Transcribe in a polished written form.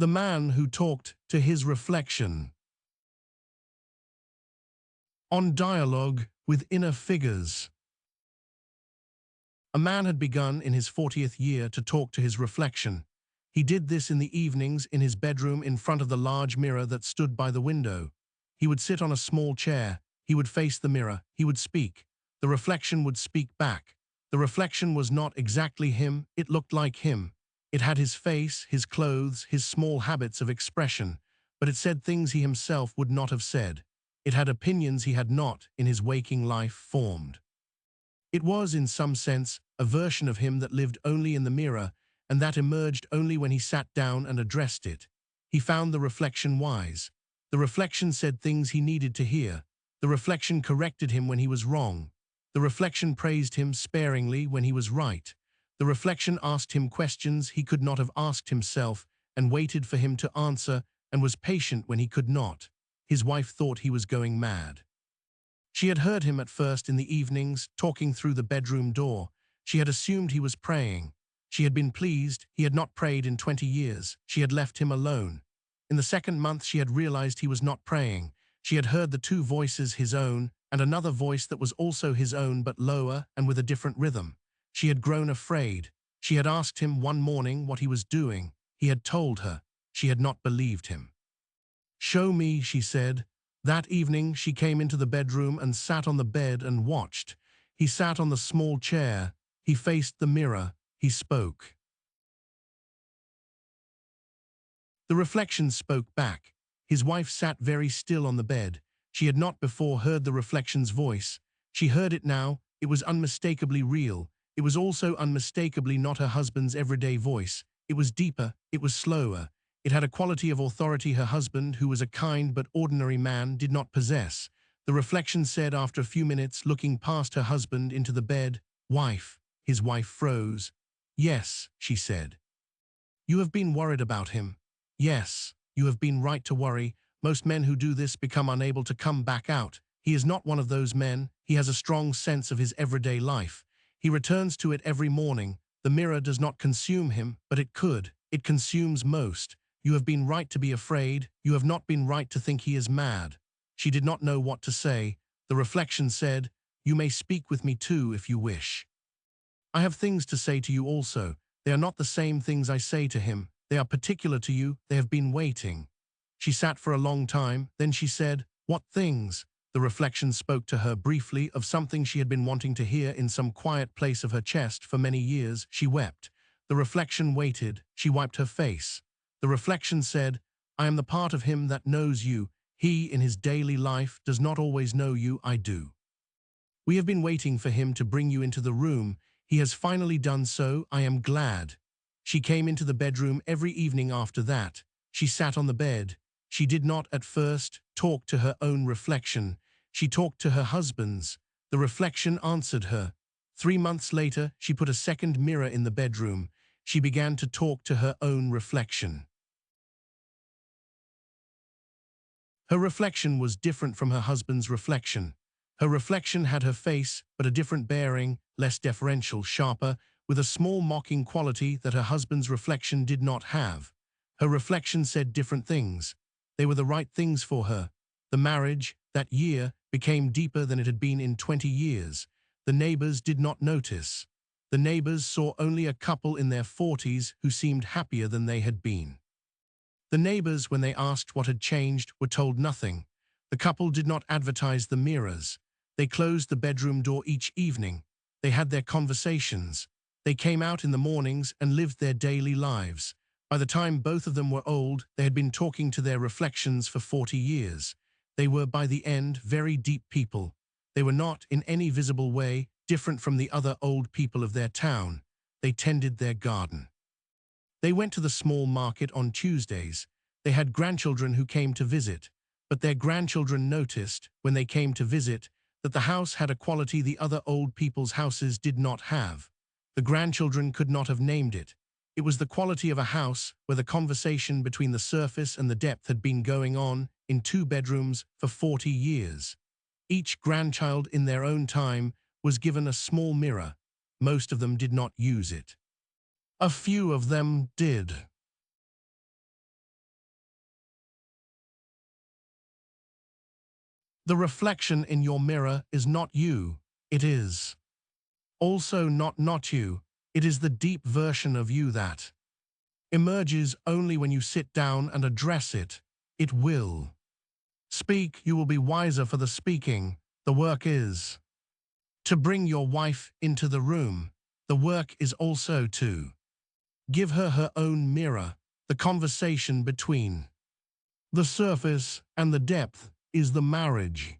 The man who talked to his reflection. On dialogue with inner figures. A man had begun in his 40th year to talk to his reflection. He did this in the evenings in his bedroom in front of the large mirror that stood by the window. He would sit on a small chair. He would face the mirror. He would speak. The reflection would speak back. The reflection was not exactly him. It looked like him. It had his face, his clothes, his small habits of expression, but it said things he himself would not have said. It had opinions he had not, in his waking life, formed. It was, in some sense, a version of him that lived only in the mirror, and that emerged only when he sat down and addressed it. He found the reflection wise. The reflection said things he needed to hear. The reflection corrected him when he was wrong. The reflection praised him sparingly when he was right. The reflection asked him questions he could not have asked himself and waited for him to answer and was patient when he could not. His wife thought he was going mad. She had heard him at first in the evenings, talking through the bedroom door. She had assumed he was praying. She had been pleased. He had not prayed in 20 years. She had left him alone. In the second month she had realized he was not praying. She had heard the two voices, his own, and another voice that was also his own but lower and with a different rhythm. She had grown afraid. She had asked him one morning what he was doing. He had told her. She had not believed him. "Show me," she said. That evening she came into the bedroom and sat on the bed and watched. He sat on the small chair. He faced the mirror. He spoke. The reflection spoke back. His wife sat very still on the bed. She had not before heard the reflection's voice. She heard it now. It was unmistakably real. It was also unmistakably not her husband's everyday voice. It was deeper. It was slower. It had a quality of authority her husband, who was a kind but ordinary man, did not possess. The reflection said after a few minutes, looking past her husband into the bed, "Wife." His wife froze. "Yes," she said. "You have been worried about him." "Yes, you have been right to worry. Most men who do this become unable to come back out. He is not one of those men. He has a strong sense of his everyday life. He returns to it every morning. The mirror does not consume him, but it could. It consumes most. You have been right to be afraid. You have not been right to think he is mad." She did not know what to say. The reflection said, "You may speak with me too if you wish. I have things to say to you also. They are not the same things I say to him. They are particular to you. They have been waiting." She sat for a long time. Then she said, "What things?" The reflection spoke to her briefly of something she had been wanting to hear in some quiet place of her chest for many years. She wept. The reflection waited. She wiped her face. The reflection said, "I am the part of him that knows you. He, in his daily life, does not always know you. I do. We have been waiting for him to bring you into the room. He has finally done so. I am glad." She came into the bedroom every evening after that. She sat on the bed. She did not, at first, talk to her own reflection. She talked to her husband's. The reflection answered her. 3 months later, she put a second mirror in the bedroom. She began to talk to her own reflection. Her reflection was different from her husband's reflection. Her reflection had her face, but a different bearing, less deferential, sharper, with a small mocking quality that her husband's reflection did not have. Her reflection said different things. They were the right things for her. The marriage, that year, became deeper than it had been in 20 years. The neighbors did not notice. The neighbors saw only a couple in their 40s who seemed happier than they had been. The neighbors, when they asked what had changed, were told nothing. The couple did not advertise the mirrors. They closed the bedroom door each evening. They had their conversations. They came out in the mornings and lived their daily lives. By the time both of them were old, they had been talking to their reflections for 40 years. They were, by the end, very deep people. They were not, in any visible way, different from the other old people of their town. They tended their garden. They went to the small market on Tuesdays. They had grandchildren who came to visit, but their grandchildren noticed, when they came to visit, that the house had a quality the other old people's houses did not have. The grandchildren could not have named it. It was the quality of a house where the conversation between the surface and the depth had been going on in 2 bedrooms for 40 years. Each grandchild in their own time was given a small mirror. Most of them did not use it. A few of them did. The reflection in your mirror is not you, it is. Also not you, it is the deep version of you that emerges only when you sit down and address it. It will speak, you will be wiser for the speaking. The work is to bring your wife into the room. The work is also to give her her own mirror. The conversation between the surface and the depth is the marriage.